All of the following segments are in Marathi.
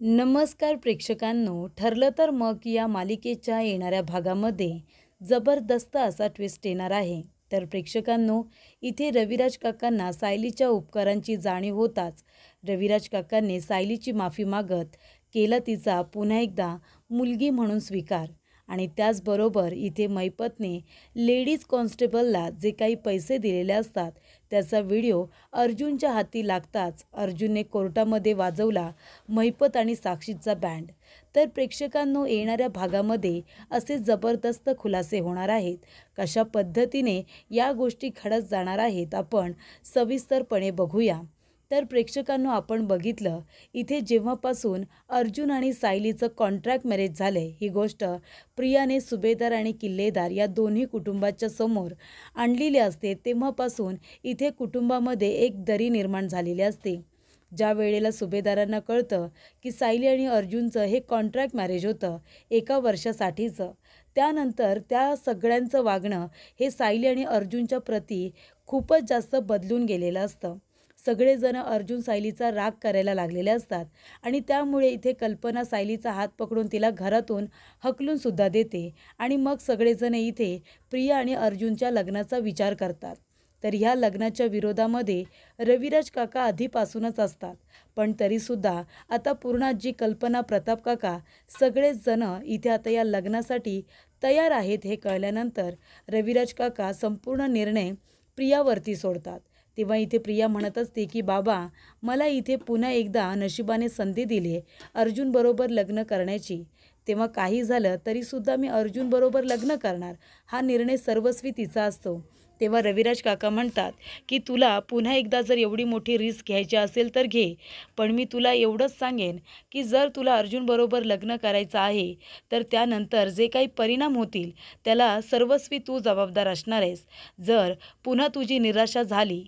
नमस्कार प्रेक्षकांनो, ठरलं तर मग या मालिकेच्या येणाऱ्या भागामध्ये जबरदस्त असा ट्विस्ट येणार आहे. तर प्रेक्षकांनो, इथे रविराज काकांना सायलीच्या उपकारांची जाणीव होताच रविराज काकांनी सायलीची माफी मागत केला तिचा पुन्हा एकदा मुलगी म्हणून स्वीकार. आणि त्याचबरोबर इथे मैपतने लेडीज कॉन्स्टेबलला जे काही पैसे दिलेले असतात त्याचा व्हिडिओ अर्जुनच्या हाती लागताच अर्जुनने कोर्टामध्ये वाजवला महिपत आणि साक्षीचा बँड. तर प्रेक्षकांनो, येणाऱ्या भागामध्ये असे जबरदस्त खुलासे होणार आहेत. कशा पद्धतीने या गोष्टी घडत जाणार आहेत आपण सविस्तरपणे बघूया. तर प्रेक्षकांनो, आपण बघितलं इथे जेव्हापासून अर्जुन आणि सायलीचं कॉन्ट्रॅक्ट मॅरेज झालंय ही गोष्ट प्रियाने सुभेदार आणि किल्लेदार या दोन्ही कुटुंबाच्या समोर आणलेली असते, तेव्हापासून इथे कुटुंबामध्ये एक दरी निर्माण झालेली असते. ज्या वेळेला सुभेदारांना कळतं की सायली आणि अर्जुनचं हे कॉन्ट्रॅक्ट मॅरेज होतं 1 वर्षासाठीचं, त्यानंतर त्या सगळ्यांचं वागणं हे सायली आणि अर्जुनच्या प्रती खूपच जास्त बदलून गेलेलं असतं. सगळेजण अर्जुन सायलीचा राग करायला लागलेले असतात आणि त्यामुळे इथे कल्पना सायलीचा हात पकडून तिला घरातून हकलून सुद्धा देते आणि मग सगळेजण इथे प्रिया आणि अर्जुनच्या लग्नाचा विचार करतात. तर ह्या लग्नाच्या विरोधामध्ये रविराज काका आधीपासूनच असतात, पण तरीसुद्धा आता पूर्ण जी कल्पना, प्रताप काका सगळेच जण इथे आता या लग्नासाठी तयार आहेत हे कळल्यानंतर रविराज काका संपूर्ण निर्णय प्रियावरती सोडतात. तेव्हा इथे प्रिया म्हणत असते की बाबा, मला इथे पुन्हा एकदा नशिबाने संधी दिली आहे अर्जुनबरोबर लग्न करण्याची. तेव्हा काही झालं तरीसुद्धा मी अर्जुनबरोबर लग्न करणार, हा निर्णय सर्वस्वी तिचा असतो. तेव्हा रविराज काका म्हणतात की तुला पुन्हा एकदा जर एवढी मोठी रिस्क घ्यायची असेल तर घे, पण मी तुला एवढंच सांगेन की जर तुला अर्जुनबरोबर लग्न करायचं आहे तर त्यानंतर जे काही परिणाम होतील त्याला सर्वस्वी तू जबाबदार असणार आहेस. जर पुन्हा तुझी निराशा झाली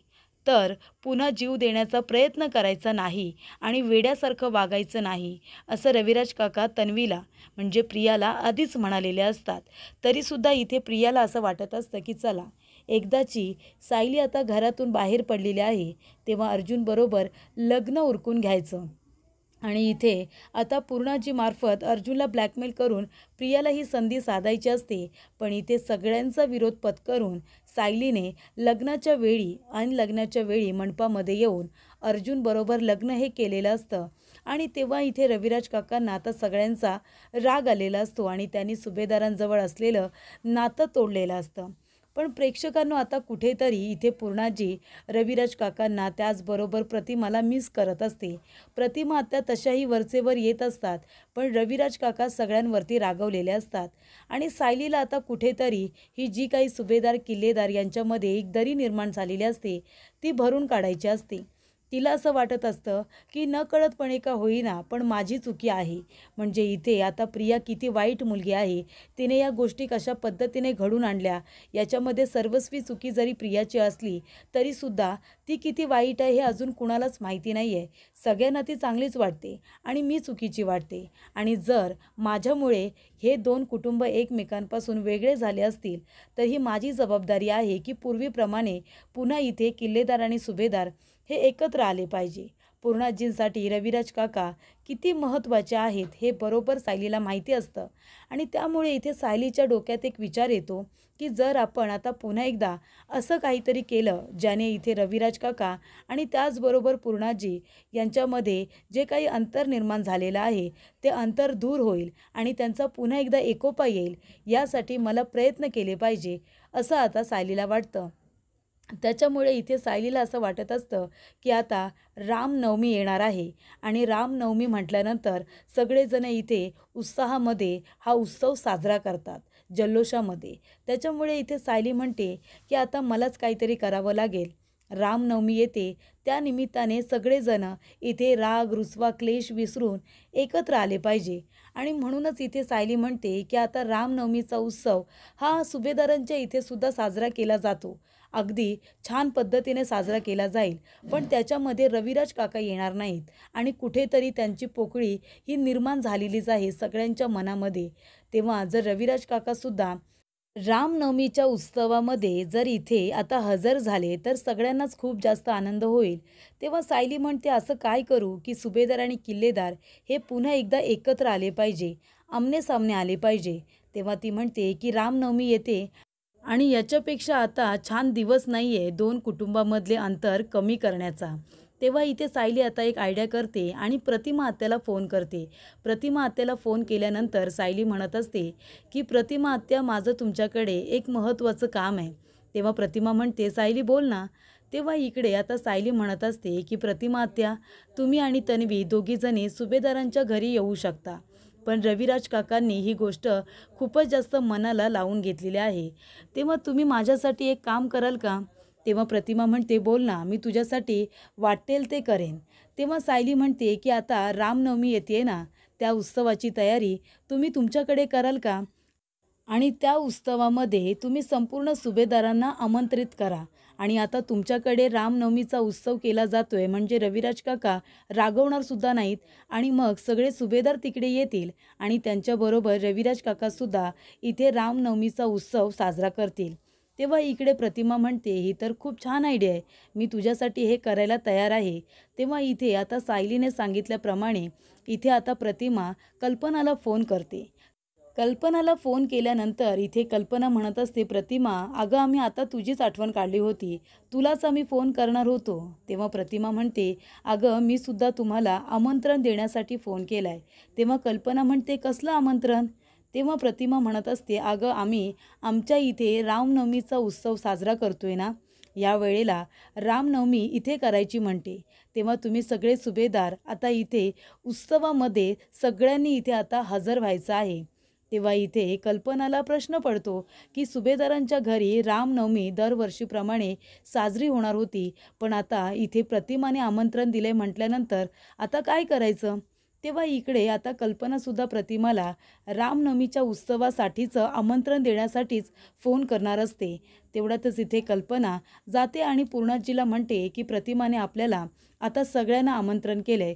तर पुन्हा जीव देण्याचा प्रयत्न करायचा नाही आणि वेड्यासारखं वागायचं नाही, असं रविराज काका तन्वीला म्हणजे प्रियाला आधीच म्हणालेले असतात. तरीसुद्धा इथे प्रियाला असं वाटत असतं की चला, एकदाची सायली आता घरातून बाहेर पडलेली आहे, तेव्हा अर्जुनबरोबर लग्न उरकून घ्यायचं. आणि इथे आता पूर्णाजी मार्फत अर्जुनला ब्लॅकमेल करून प्रियाला ही संधी साधायची असते, पण इथे सगळ्यांचा विरोध पत्करून सायलीने लग्नाच्या वेळी मंडपामध्ये येऊन अर्जुनबरोबर लग्न हे केलेलं असतं. आणि तेव्हा इथे रविराज काकांना आता सगळ्यांचा राग आलेला असतो आणि त्यांनी सुभेदारांजवळ असलेलं नातं तोडलेलं असतं. पण प्रेक्षकांनो, आता कुठेतरी इथे पूर्णाजी रविराज काकांना त्याचबरोबर प्रतिमाला मिस करत असते. प्रतिमा आता तशाही वरचेवर येत असतात, पण रविराज काका सगळ्यांवरती रागवलेले असतात आणि सायलीला आता कुठेतरी ही जी काही सुभेदार किल्लेदार यांच्यामध्ये एक दरी निर्माण झालेली असते ती भरून काढायची असते. तिला असं वाटत असतं की नकळतपणे का होईना पण माझी चुकी आहे. म्हणजे इथे आता प्रिया किती वाईट मुलगी आहे, तिने या गोष्टी कशा पद्धतीने घडून आणल्या याच्यामध्ये सर्वस्वी चुकी जरी प्रियाची असली तरीसुद्धा ती किती वाईट आहे हे अजून कुणालाच माहिती नाही आहे. सगळ्यांना ती चांगलीच वाटते आणि मी चुकीची वाटते. आणि जर माझ्यामुळे हे 2 कुटुंब एकमेकांपासून वेगळे झाले असतील तर ही माझी जबाबदारी आहे की पूर्वीप्रमाणे पुन्हा इथे किल्लेदार आणि सुभेदार हे एकत्र आले पाहिजे. पूर्णाजींसाठी रविराज काका किती महत्त्वाचे आहेत हे बरोबर सायलीला माहिती असतं आणि त्यामुळे इथे सायलीच्या डोक्यात एक विचार येतो की जर आपण आता पुन्हा एकदा असं काहीतरी केलं ज्याने इथे रविराज काका आणि त्याचबरोबर पूर्णाजी यांच्यामध्ये जे काही अंतर निर्माण झालेलं आहे ते अंतर दूर होईल आणि त्यांचा पुन्हा एकदा एकोपा येईल, यासाठी मला प्रयत्न केले पाहिजे असं आता सायलीला वाटतं. त्याच्यामुळे इथे सायलीला असं वाटत असतं की आता रामनवमी येणार आहे आणि रामनवमी म्हटल्यानंतर सगळेजण इथे उत्साहामध्ये हा उत्सव साजरा करतात, जल्लोषामध्ये. त्याच्यामुळे इथे सायली म्हणते की आता मलाच काहीतरी करावं लागेल. रामनवमी येते, त्या निमित्ताने सगळेजण इथे राग, रुसवा, क्लेश विसरून एकत्र आले पाहिजे. आणि म्हणूनच इथे सायली म्हणते की आता रामनवमीचा उत्सव हा सुभेदारांच्या इथे सुद्धा साजरा केला जातो, अगदी छान पद्धतीने साजरा केला जाईल, पण त्याच्यामध्ये रविराज काका येणार नाहीत आणि कुठेतरी त्यांची पोकळी ही निर्माण झालेलीच आहे सगळ्यांच्या मनामध्ये. तेव्हा जर रविराज काकासुद्धा रामनवमीच्या उत्सवामध्ये जर इथे आता हजर झाले तर सगळ्यांनाच खूप जास्त आनंद होईल. तेव्हा सायली म्हणते, असं काय करू की सुभेदार आणि किल्लेदार हे पुन्हा एकदा एकत्र आले पाहिजे, आमने-सामने आले पाहिजे. तेव्हा ती म्हणते की रामनवमी येते आणि याच्यापेक्षा आता छान दिवस नाही आहे 2 कुटुंबामधले अंतर कमी करण्याचा. तेव्हा इथे सायली आता एक आयडिया करते आणि प्रतिमा आत्याला फोन करते. प्रतिमा आत्याला फोन केल्यानंतर सायली म्हणत असते, की "प्रतिमा आत्या, माझं तुमच्याकडे एक महत्त्वाचं काम आहे." तेव्हा प्रतिमा म्हणते, "सायली बोल ना." तेव्हा इकडे आता सायली म्हणत असते, की "प्रतिमा आत्या, तुम्ही आणि तन्वी दोघीजणी सुभेदारांच्या घरी येऊ शकता. पण रविराज काकांनी ही गोष्ट खूपच जास्त मनाला लावून घेतलेली आहे. तेव्हा तुम्ही माझ्यासाठी एक काम कराल का?" तेव्हा प्रतिमा म्हणते, "बोल ना, मी तुझ्यासाठी वाटेल ते करेन." तेव्हा सायली म्हणते, की "आता रामनवमी येते ना, त्या उत्सवाची तयारी तुम्ही तुमच्याकडे कराल का? आणि त्या उत्सवामध्ये तुम्ही संपूर्ण सुभेदारांना आमंत्रित करा. आणि आता तुमच्याकडे रामनवमीचा उत्सव केला जातोय म्हणजे रविराज काका रागवणार सुद्धा नाहीत आणि मग सगळे सुभेदार तिकडे येतील आणि त्यांच्याबरोबर रविराज काकासुद्धा इथे रामनवमीचा उत्सव साजरा करतील." तेव्हा इकडे प्रतिमा म्हणते, "ही तर खूप छान आयडिया आहे. मी तुझ्यासाठी हे करायला तयार आहे." तेव्हा इथे आता सायलीने सांगितल्याप्रमाणे इथे आता प्रतिमा कल्पनाला फोन करते. कल्पनाला फोन केल्यानंतर इथे कल्पना म्हणत असते, "प्रतिमा, अगं आम्ही आता तुझीच आठवण काढली होती. तुलाच आम्ही फोन करणार होतो." तेव्हा प्रतिमा म्हणते, "अगं मी सुद्धा तुम्हाला आमंत्रण देण्यासाठी फोन केलाय." तेव्हा कल्पना म्हणते, "कसलं आमंत्रण?" तेव्हा प्रतिमा म्हणत असते, "अगं आम्ही आमच्या इथे रामनवमीचा उत्सव साजरा करतोय ना, या वेळेला रामनवमी इथे करायची म्हणते. तेव्हा तुम्ही सगळे सुभेदार आता इथे उत्सवामध्ये सगळ्यांनी इथे आता हजर व्हायचं आहे." तेव्हा इथे कल्पनाला प्रश्न पडतो, की सुभेदारांच्या घरी रामनवमी दरवर्षीप्रमाणे साजरी होणार होती, पण आता इथे प्रतिमाने आमंत्रण दिले म्हटल्यानंतर आता काय करायचं? तेव्हा इकडे आता कल्पनासुद्धा प्रतिमाला रामनवमीच्या उत्सवासाठीचं आमंत्रण देण्यासाठीच फोन करणार असते. तेवढ्यातच इथे कल्पना जाते आणि पूर्णाजीला म्हणते, की प्रतिमाने आपल्याला आता सगळ्यांना आमंत्रण केलंय.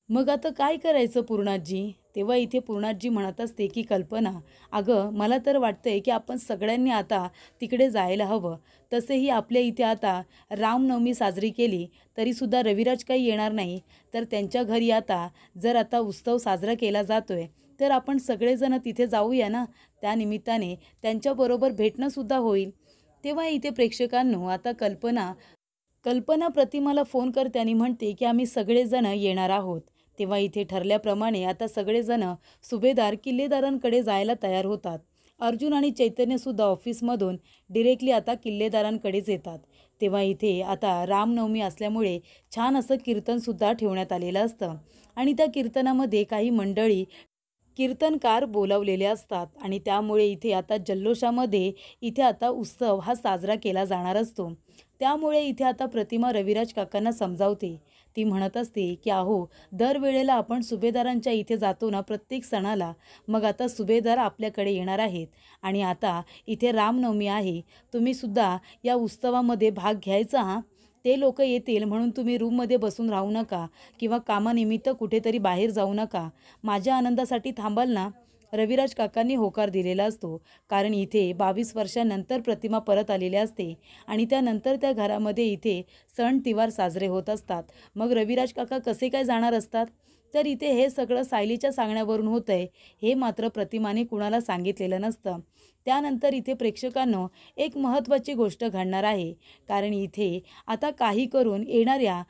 मग आता काय करायचं पूर्णाजी? तेव्हा इथे पूर्णाजी म्हणत असते, की "कल्पना, अगं मला तर वाटतंय की आपण सगळ्यांनी आता तिकडे जायला हवं. तसेही आपल्या इथे आता रामनवमी साजरी केली तरीसुद्धा रविराज काही येणार नाही. तर त्यांच्या घरी आता जर आता उत्सव साजरा केला जातोय, तर आपण सगळेजण तिथे जाऊया ना. त्यानिमित्ताने त्यांच्याबरोबर भेटणंसुद्धा होईल." तेव्हा इथे प्रेक्षकांनो आता कल्पना कल्पना प्रतिमाला फोन करते आणि म्हणते, की "आम्ही सगळेजण येणार आहोत." तेव्हा इथे ठरल्याप्रमाणे आता सगळेजण सुभेदार किल्लेदारांकडे जायला तयार होतात. अर्जुन आणि चैतन्यसुद्धा ऑफिसमधून डिरेक्टली आता किल्लेदारांकडेच येतात. तेव्हा इथे आता रामनवमी असल्यामुळे छान असं कीर्तनसुद्धा ठेवण्यात आलेलं असतं आणि त्या कीर्तनामध्ये काही मंडळी कीर्तनकार बोलावलेले असतात आणि त्यामुळे इथे आता जल्लोषामध्ये इथे आता उत्सव हा साजरा केला जाणार असतो. त्यामुळे इथे आता प्रतिमा रविराज काकांना समजावते. ती म्हणत असते, की "अहो, दरवेळेला आपण सुभेदारांच्या इथे जातो ना प्रत्येक सणाला, मग आता सुभेदार आपल्याकडे येणार आहेत आणि आता इथे रामनवमी आहे. तुम्हीसुद्धा या उत्सवामध्ये भाग घ्यायचा हां. ते लोकं येतील म्हणून तुम्ही रूममध्ये बसून राहू नका किंवा कामानिमित्त कुठेतरी बाहेर जाऊ नका. माझ्या आनंदासाठी थांबाल ना?" रविराज काकांनी होकार दिलेला असतो. कारण इथे 22 वर्षांनंतर प्रतिमा परत आलेली असते आणि त्यानंतर त्या घरामध्ये इथे सण-तिवार साजरे होत असतात. मग रविराज काका कसे काय जाणार असतात? तर इथे हे सगळं सायलीच्या सांगण्यावरून होतंय, हे मात्र प्रतिमाने कुणाला सांगितलेलं नसतं. त्यानंतर इथे प्रेक्षकांनो एक महत्त्वाची गोष्ट घडणार आहे. कारण इथे आता काही करून येणाऱ्या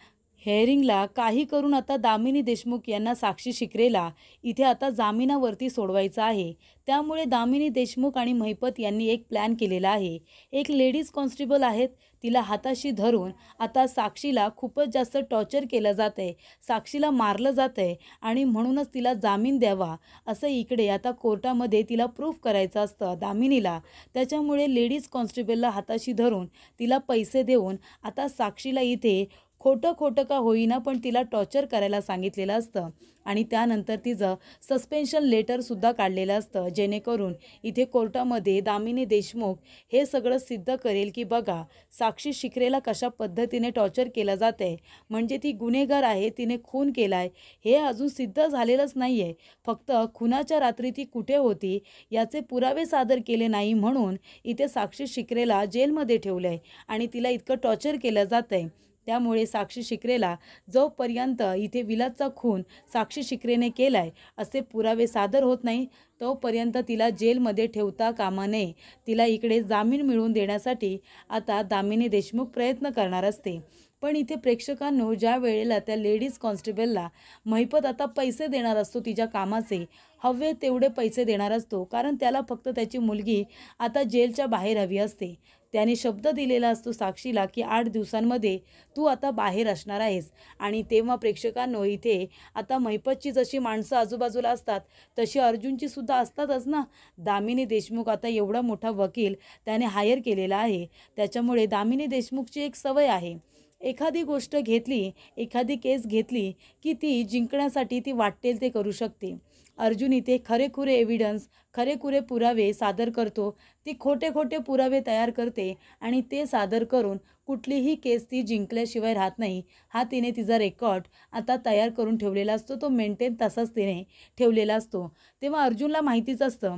हेअरिंगला काही करून आता दामिनी देशमुख यांना साक्षी शिकरेला इथे आता जामिनावरती सोडवायचं आहे. त्यामुळे दामिनी देशमुख आणि महिपत यांनी एक प्लॅन केलेला आहे. एक लेडीज कॉन्स्टेबल आहेत, तिला हाताशी धरून आता साक्षीला खूपच जास्त टॉर्चर केलं जात आहे. साक्षीला मारलं जात आहे आणि म्हणूनच तिला जामीन द्यावा असं इकडे आता कोर्टामध्ये तिला प्रूफ करायचं असतं दामिनीला. त्याच्यामुळे लेडीज कॉन्स्टेबलला हाताशी धरून तिला पैसे देऊन आता साक्षीला इथे खोटं खोटं का होईना पण तिला टॉर्चर करायला सांगितलेलं असतं आणि त्यानंतर तिचं सस्पेन्शन लेटरसुद्धा काढलेलं असतं, जेणेकरून इथे कोर्टामध्ये दामिनी देशमुख हे सगळं सिद्ध करेल की बघा साक्षी शिकरेला कशा पद्धतीने टॉर्चर केलं जातं आहे, म्हणजे ती गुन्हेगार आहे, तिने खून केला आहे हे अजून सिद्ध झालेलंच नाही आहे. फक्त खुनाच्या रात्री ती कुठे होती याचे पुरावे सादर केले नाही म्हणून इथे साक्षी शिकरेला जेलमध्ये ठेवलं आहे आणि तिला इतकं टॉर्चर केलं जातं आहे. त्यामुळे साक्षी शिकरेला जोपर्यंत इथे विलासचा खून साक्षी शिकरेने केला आहे असे पुरावे सादर होत नाही तोपर्यंत तिला जेलमध्ये ठेवता कामा नये. तिला इकडे जामीन मिळवून देण्यासाठी आता दामिनी देशमुख प्रयत्न करणार असते. पण इथे प्रेक्षकांनो ज्या वेळेला त्या लेडीज कॉन्स्टेबलला महिपत आता पैसे देणार असतो, तिच्या कामाचे हवे तेवढे पैसे देणार असतो, कारण त्याला फक्त त्याची मुलगी आता जेलच्या बाहेर हवी असते. त्याने शब्द दिलेला असतो साक्षीला की 8 दिवसांमध्ये तू आता बाहेर असणार आहेस. आणि तेव्हा प्रेक्षकांनो इथे आता महिपतची जशी माणसं आजूबाजूला असतात तशी अर्जुनची सुद्धा असतातच ना. दामिनी देशमुख आता एवढा मोठा वकील त्याने हायर केलेला आहे, त्याच्यामुळे दामिनी देशमुखची एक सवय आहे, एखादी गोष्ट घेतली, एखादी केस घेतली की ती जिंकण्यासाठी ती वाटेल ते करू शकते. अर्जुन इथे खरेखुरे एव्हिडन्स, खरेखुरे पुरावे सादर करतो. ती खोटे खोटे पुरावे तयार करते आणि ते सादर करून कुठलीही केस ती जिंकल्याशिवाय राहत नाही. हा तिने तिचा रेकॉर्ड आता तयार करून ठेवलेला असतो, तो मेंटेन तसाच तिने ठेवलेला असतो. तेव्हा अर्जुनला माहितीच असतं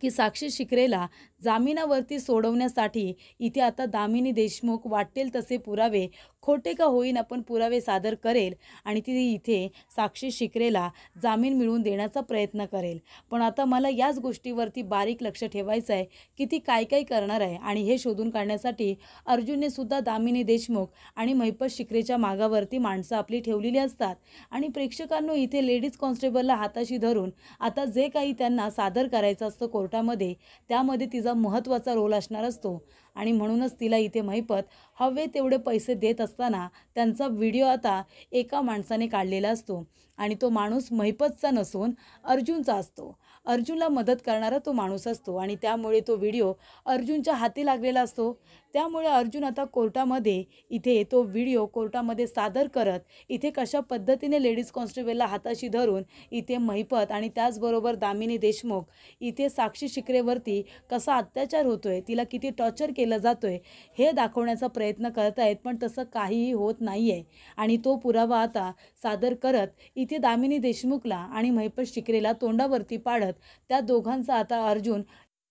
की साक्षी शिकरेला जामिनावरती सोडवण्यासाठी इथे आता दामिनी देशमुख वाटेल तसे पुरावे, खोटे का होईना पण पुरावे सादर करेल आणि ती इथे साक्षी शिकरेला जामीन मिळवून देण्याचा प्रयत्न करेल. पण आता मला याच गोष्टीवरती बारीक लक्ष ठेवायचं आहे की ती काय काय करणार आहे आणि हे शोधून काढण्यासाठी अर्जुनने सुद्धा दामिनी देशमुख आणि महिपत शिकरेच्या मागावरती माणसं आपली ठेवलेली असतात. आणि प्रेक्षकांनो इथे लेडीज कॉन्स्टेबलला हाताशी धरून आता जे काही त्यांना सादर करायचं असतं कोर्टामध्ये त्यामध्ये तिचा महत्त्वाचा रोल असणार असतो. आणि म्हणूनच तिला इथे महिपत हवे तेवढे पैसे देत असताना त्यांचा व्हिडिओ आता एका माणसाने काढलेला असतो आणि तो माणूस महिपतचा नसून अर्जुनचा असतो. अर्जुनला मदत करणारा तो माणूस असतो आणि त्यामुळे तो व्हिडिओ अर्जुनच्या हाती लागलेला असतो. त्यामुळे अर्जुन आता कोर्टामध्ये इथे तो व्हिडिओ कोर्टामध्ये सादर करत इथे कशा पद्धतीने लेडीज कॉन्स्टेबलला हाताशी धरून इथे महिपत आणि त्याचबरोबर दामिनी देशमुख इथे साक्षी शिकरेवरती कसा अत्याचार होतोय, तिला किती टॉर्चर केलं जातोय हे दाखवण्याचा प्रयत्न करत आहेत. पण तसं काहीही होत नाही आहे आणि तो पुरावा आता सादर करत इथे दामिनी देशमुखला आणि महिपत शिकरेला तोंडावरती पाडत त्या दोघांचा आता अर्जुन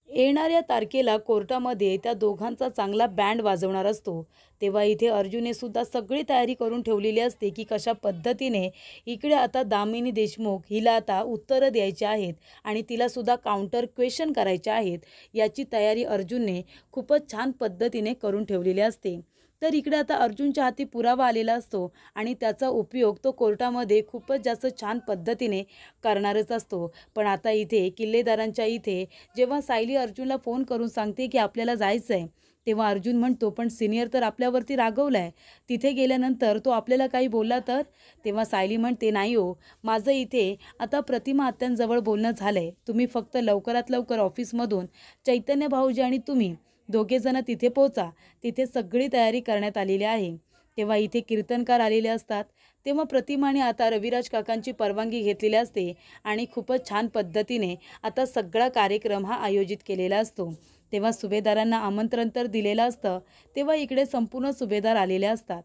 येणाऱ्या तारखेला कोर्टामध्ये त्या दोघांचा चांगला बँड वाजवणार असतो. तेव्हा इथे अर्जुनने सुद्धा सगळी तयारी करून ठेवलेली असते की कशा पद्धतीने इकडे आता दामिनी देशमुख हिला आता उत्तरं द्यायची आहेत आणि तिला सुद्धा काउंटर क्वेश्चन करायचे आहेत, याची तयारी अर्जुनने खूपच छान पद्धतीने करून ठेवलेली असते. तर इकडे आता अर्जुनच्या हाती पुरावा आलेला असतो आणि त्याचा उपयोग तो कोर्टामध्ये खूपच जास्त छान पद्धतीने करणारच असतो. पण आता इथे किल्लेदारांच्या इथे जेव्हा सायली अर्जुनला फोन करून सांगते की आपल्याला जायचं आहे, तेव्हा अर्जुन म्हणतो पण सिनियर तर आपल्यावरती रागवला आहे, तिथे गेल्यानंतर तो आपल्याला काही बोलला तर. तेव्हा सायली म्हणते नाही हो, माझं इथे आता प्रतिमा आत्यांजवळ बोलणं झालं आहे, तुम्ही फक्त लवकरात लवकर ऑफिसमधून चैतन्य भाऊजी आणि तुम्ही दोघेजणं तिथे पोहोचा, तिथे सगळी तयारी करण्यात आलेली आहे. तेव्हा इथे कीर्तनकार आलेले असतात. तेव्हा प्रतिमाने आता रविराज काकांची परवानगी घेतलेली असते आणि खूपच छान पद्धतीने आता सगळा कार्यक्रम हा आयोजित केलेला असतो. तेव्हा सुभेदारांना आमंत्रण तर दिलेलं असतं. तेव्हा इकडे संपूर्ण सुभेदार आलेले असतात.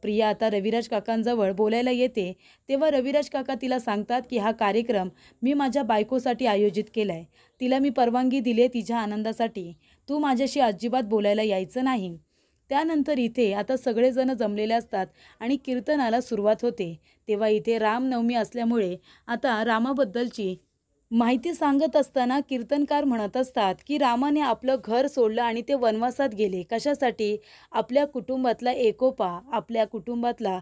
प्रिया आता रविराज काकांजवळ बोलायला येते. तेव्हा रविराज काका तिला सांगतात की हा कार्यक्रम मी माझ्या बायकोसाठी आयोजित केला आहे, तिला मी परवानगी दिली आहे तिच्या आनंदासाठी, तू माझ्याशी अजिबात बोलायला यायचं नाही. त्यानंतर इथे आता सगळेजण जमलेले असतात आणि कीर्तनाला सुरुवात होते. तेव्हा इथे रामनवमी असल्यामुळे आता रामाबद्दलची माहिती सांगत असताना कीर्तनकार म्हणत असतात की रामाने आपलं घर सोडलं आणि ते वनवासात गेले. कशासाठी? आपल्या कुटुंबातला एकोपा, आपल्या कुटुंबातला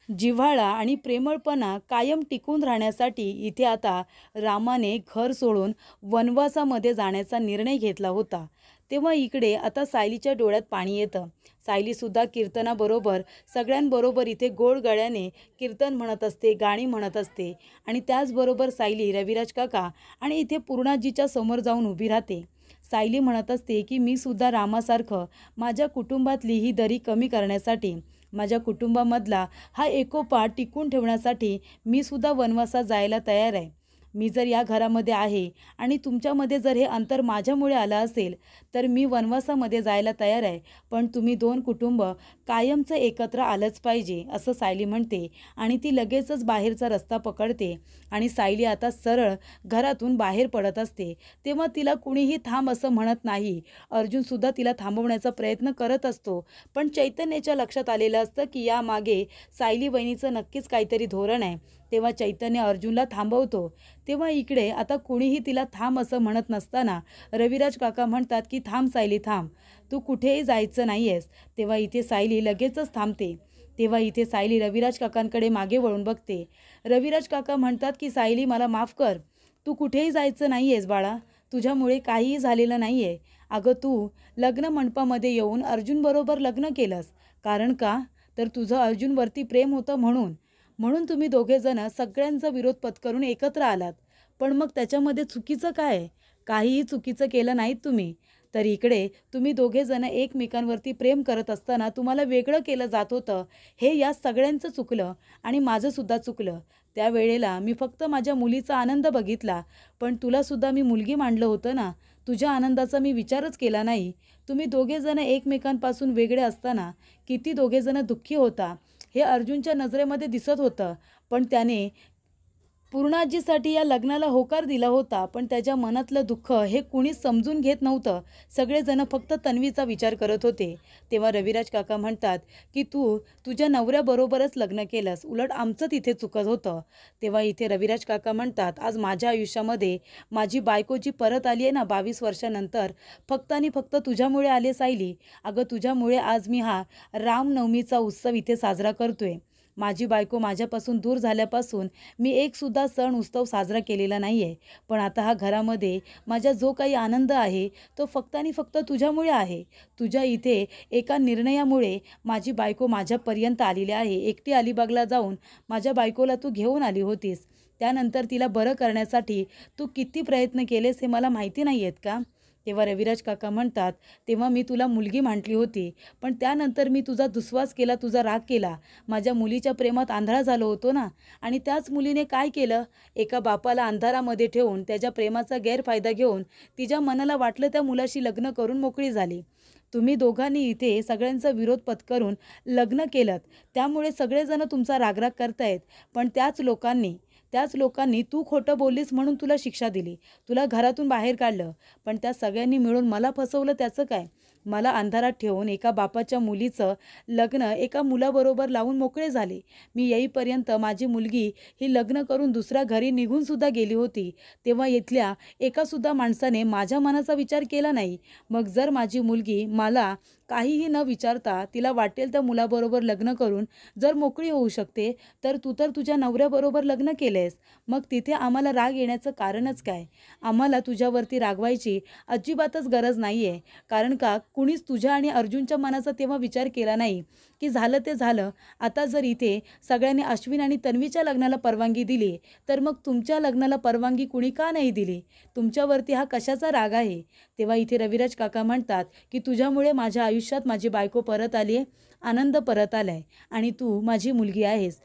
जिव्हाळा आणि प्रेमळपणा कायम टिकून राहण्यासाठी इथे आता रामाने घर सोडून वनवासामध्ये जाण्याचा निर्णय घेतला होता. तेव्हा इकडे आता सायलीच्या डोळ्यात पाणी येतं. सायलीसुद्धा कीर्तनाबरोबर सगळ्यांबरोबर इथे गोड गळ्याने कीर्तन म्हणत असते, गाणी म्हणत असते आणि त्याचबरोबर सायली रविराज काका आणि इथे पूर्णाजीच्या समोर जाऊन उभी राहते. सायली म्हणत असते की मी सुद्धा रामासारखं माझ्या कुटुंबातली ही दरी कमी करण्यासाठी, माझ्या कुटुंबामधला हा एकोपा टिकून ठेवण्यासाठी मी सुद्धा वनवासात जायला तयार आहे. मी जर या घरामध्ये आहे आणि तुमच्यामध्ये जर हे अंतर माझ्यामुळे आलं असेल तर मी वनवासामध्ये जायला तयार आहे. पण तुम्ही दोन कुटुंब कायमचं एकत्र आलंच पाहिजे असं सायली म्हणते आणि ती लगेचच बाहेरचा रस्ता पकडते आणि सायली आता सरळ घरातून बाहेर पडत असते. तेव्हा तिला कुणीही थांब असं म्हणत नाही. अर्जुनसुद्धा तिला थांबवण्याचा प्रयत्न करत असतो. पण चैतन्याच्या लक्षात आलेलं असतं की यामागे सायली वहिनीचं नक्कीच काहीतरी धोरण आहे. तेव्हा चैतन्य अर्जुनला थांबवतो. तेव्हा इकडे आता कुणीही तिला थांब असं म्हणत नसताना रविराज काका म्हणतात की थांब सायली थांब, तू कुठेही जायचं नाही आहेस. तेव्हा इथे सायली लगेचच थांबते. तेव्हा इथे सायली रविराज काकांकडे मागे वळून बघते. रविराज काका म्हणतात की सायली मला माफ कर, तू कुठेही जायचं नाही आहेस बाळा, तुझ्यामुळे काहीही झालेलं नाही आहे. अगं तू लग्न मंडपामध्ये येऊन अर्जुनबरोबर लग्न केलंस, कारण का तर तुझं अर्जुनवरती प्रेम होतं म्हणून तुम्ही दोघेजणं सगळ्यांचा विरोध पत्करून एकत्र आलात. पण मग त्याच्यामध्ये चुकीचं काय आहे? काहीही चुकीचं केलं नाहीत तुम्ही. तर इकडे तुम्ही दोघेजणं एकमेकांवरती प्रेम करत असताना तुम्हाला वेगळं केलं जात होतं. हे या सगळ्यांचं चुकलं आणि माझंसुद्धा चुकलं. त्यावेळेला मी फक्त माझ्या मुलीचा आनंद बघितला, पण तुलासुद्धा मी मुलगी मानलं होतं ना. तुझ्या आनंदाचा मी विचारच केला नाही. तुम्ही दोघेजणं एकमेकांपासून वेगळे असताना किती दोघेजणं दुःखी होता हे अर्जुनच्या नजरेमध्ये दिसत होतं. पण त्याने पूर्णाजीसाठी या लग्नाला होकार दिला होता, पण त्याच्या मनातलं दुःख हे कुणीच समजून घेत नव्हतं. सगळेजण फक्त तन्वीचा विचार करत होते. तेव्हा रविराज काका म्हणतात की तू तुझ्या नवऱ्याबरोबरच लग्न केलंस, उलट आमचं तिथे चुकत होतं. तेव्हा इथे रविराज काका म्हणतात आज माझ्या आयुष्यामध्ये माझी बायको जी परत आली आहे ना 22 वर्षानंतर, फक्त आणि फक्त तुझ्यामुळे आले सायली. अगं तुझ्यामुळे आज मी हा रामनवमीचा उत्सव इथे साजरा करतोय. माझी बायको माझ्यापासून दूर झाल्यापासून मी एकसुद्धा सण उत्सव साजरा केलेला नाही आहे. पण आता हा घरामध्ये माझा जो काही आनंद आहे तो फक्त आणि फक्त तुझ्यामुळे आहे. तुझ्या इथे एका निर्णयामुळे माझी बायको माझ्यापर्यंत आलेली आहे. एकटी अलिबागला जाऊन माझ्या बायकोला तू घेऊन आली होतीस. त्यानंतर तिला बरं करण्यासाठी तू किती प्रयत्न केलेस हे मला माहिती नाही आहेत का? तेव्हा रविराज काका म्हणतात तेव्हा मी तुला मुलगी म्हटली होती, पण त्यानंतर मी तुझा दुस्वास केला, तुझा राग केला. माझ्या मुलीच्या प्रेमात आंधळा झालो होतो ना. आणि त्याच मुलीने काय केलं, एका बापाला अंधारामध्ये ठेवून त्याच्या प्रेमाचा गैरफायदा घेऊन तिच्या मनाला वाटलं त्या मुलाशी लग्न करून मोकळी झाली. तुम्ही दोघांनी इथे सगळ्यांचा विरोध पत्करून लग्न केलं, त्यामुळे सगळेजण तुमचा रागराग करतायत. पण त्याच लोकांनी तू खोटं बोललीस म्हणून तुला शिक्षा दिली, तुला घरातून बाहेर काढलं. पण त्या सगळ्यांनी मिळून मला फसवलं त्याचं काय? मला अंधारात ठेवून एका बापाच्या मुलीचं लग्न एका मुलाबरोबर लावून मोकळे झाले. मी येईपर्यंत माझी मुलगी ही लग्न करून दुसऱ्या घरी निघूनसुद्धा गेली होती. तेव्हा इथल्या एकासुद्धा माणसाने माझ्या मनाचा विचार केला नाही. मग जर माझी मुलगी मला काहीही न विचारता तिला वाटेल त्या मुलाबरोबर लग्न करून जर मोकळी होऊ शकते, तर तू तर तुझ्या नवऱ्याबरोबर लग्न केलेस. मग तिथे आम्हाला राग येण्याचं कारणच काय? आम्हाला तुझ्यावरती रागवायची अजिबातच गरज नाही आहे. कारण का कुणीच तुझ्या आणि अर्जुनच्या मनाचा तेव्हा विचार केला नाही की झालं ते झालं. आता जर इथे सगळ्यांनी अश्विन आणि तन्वीच्या लग्नाला परवानगी दिली, तर मग तुमच्या लग्नाला परवानगी कुणी का नाही दिली? तुमच्यावरती हा कशाचा राग आहे? तेव्हा इथे रविराज काका म्हणतात की तुझ्यामुळे माझ्या आयुष्यात माझी बायको परत आली आहे, आनंद परत आलाय आणि तू माझी मुलगी आहेस.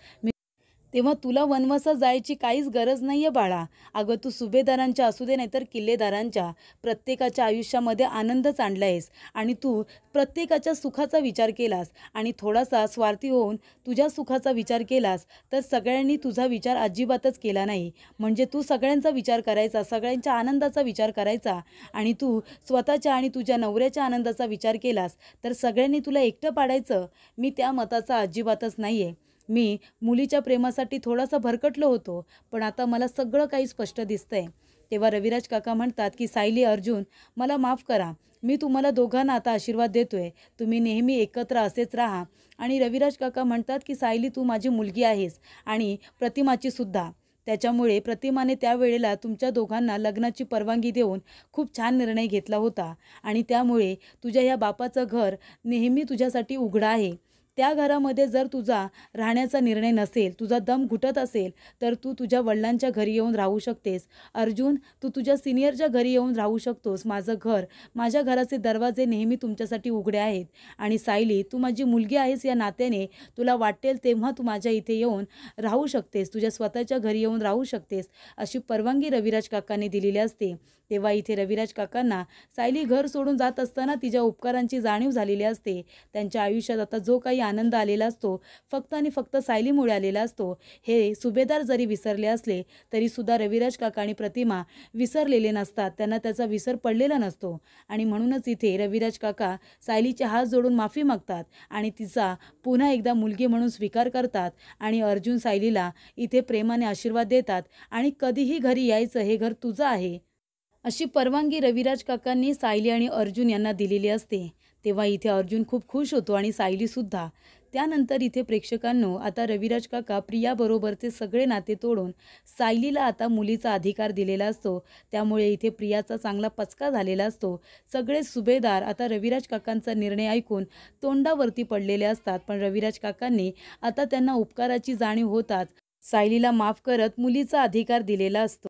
तेव्हा तुला वनवासात जायची काहीच गरज नाही आहे बाळा. अगं तू सुभेदारांच्या असू दे नाहीतर किल्लेदारांच्या, प्रत्येकाच्या आयुष्यामध्ये आनंदच आणला आहेस आणि तू प्रत्येकाच्या सुखाचा विचार केलास आणि थोडासा स्वार्थी होऊन तुझ्या सुखाचा विचार केलास, तर सगळ्यांनी तुझा विचार अजिबातच केला नाही. म्हणजे तू सगळ्यांचा विचार करायचा, सगळ्यांच्या आनंदाचा विचार करायचा आणि तू स्वतःच्या आणि तुझ्या नवऱ्याच्या आनंदाचा विचार केलास, तर सगळ्यांनी तुला एकटं पाडायचं. मी त्या मताचा अजिबातच नाही आहे. मी मुलीच्या प्रेमासाठी थोडासा भरकटलो होतो, पण आता मला सगळं काही स्पष्ट दिसतंय. तेव्हा रविराज काका म्हणतात की सायली, अर्जुन मला माफ करा. मी तुम्हाला दोघांना आता आशीर्वाद देतोय, तुम्ही नेहमी एकत्र असेच राहा. आणि रविराज काका म्हणतात की सायली तू माझी मुलगी आहेस आणि प्रतिमाची सुद्धा. त्याच्यामुळे प्रतिमाने त्यावेळेला तुमच्या दोघांना लग्नाची परवानगी देऊन खूप छान निर्णय घेतला होता आणि त्यामुळे तुझ्या ह्या बापाचं घर नेहमी तुझ्यासाठी उघडं आहे. त्या घरामध्ये जर तुझा राहण्याचा निर्णय नसेल, तुझा दम घुटत असेल, तर तू तुझ्या वडिलांच्या घरी येऊन राहू शकतेस. अर्जुन, तू तुझ्या सीनियरच्या घरी येऊन राहू शकतोस. माझ्या घराचे दरवाजे नेहमी तुमच्यासाठी उघडे आहेत. आणि सायली, तू माझी मुलगी आहेस या नात्याने तुला वाटेल तेव्हा तू माझ्या इथे येऊन राहू शकतेस. तुझ्या स्वतःच्या घरी येऊन राहू शकतेस. अशी परवानगी रविराज काकांनी दिलेली असते. तेव्हा इथे रविराज काकांना सायली घर सोडून जात असताना तिच्या उपकारांची जाणीव झालेली असते. त्यांच्या आयुष्यात आता जो काही आनंद आलेला असतो, फक्त आणि फक्त सायलीमुळे आलेला असतो. हे सुभेदार जरी विसरले असले तरीसुद्धा रविराज काका आणि प्रतिमा विसरलेले नसतात. त्यांना त्याचा विसर पडलेला नसतो. आणि म्हणूनच इथे रविराज काका सायलीचे हात जोडून माफी मागतात आणि तिचा पुन्हा एकदा मुलगी म्हणून स्वीकार करतात. आणि अर्जुन सायलीला इथे प्रेमाने आशीर्वाद देतात आणि कधीही घरी यायचं, हे घर तुझं आहे, अशी परवानगी रविराज काकांनी सायली आणि अर्जुन यांना दिलेली असते. तेव्हा इथे अर्जुन खूप खुश होतो आणि सायलीसुद्धा. त्यानंतर इथे प्रेक्षकांनो, आता रविराज काका प्रियाबरोबरचे सगळे नाते तोडून सायलीला आता मुलीचा अधिकार दिलेला असतो. त्यामुळे इथे प्रियाचा चांगला पचका झालेला असतो. सगळे सुभेदार आता रविराज काकांचा निर्णय ऐकून तोंडावरती पडलेले असतात. पण रविराज काकांनी आता त्यांना उपकाराची जाणीव होताच सायलीला माफ करत मुलीचा अधिकार दिलेला असतो.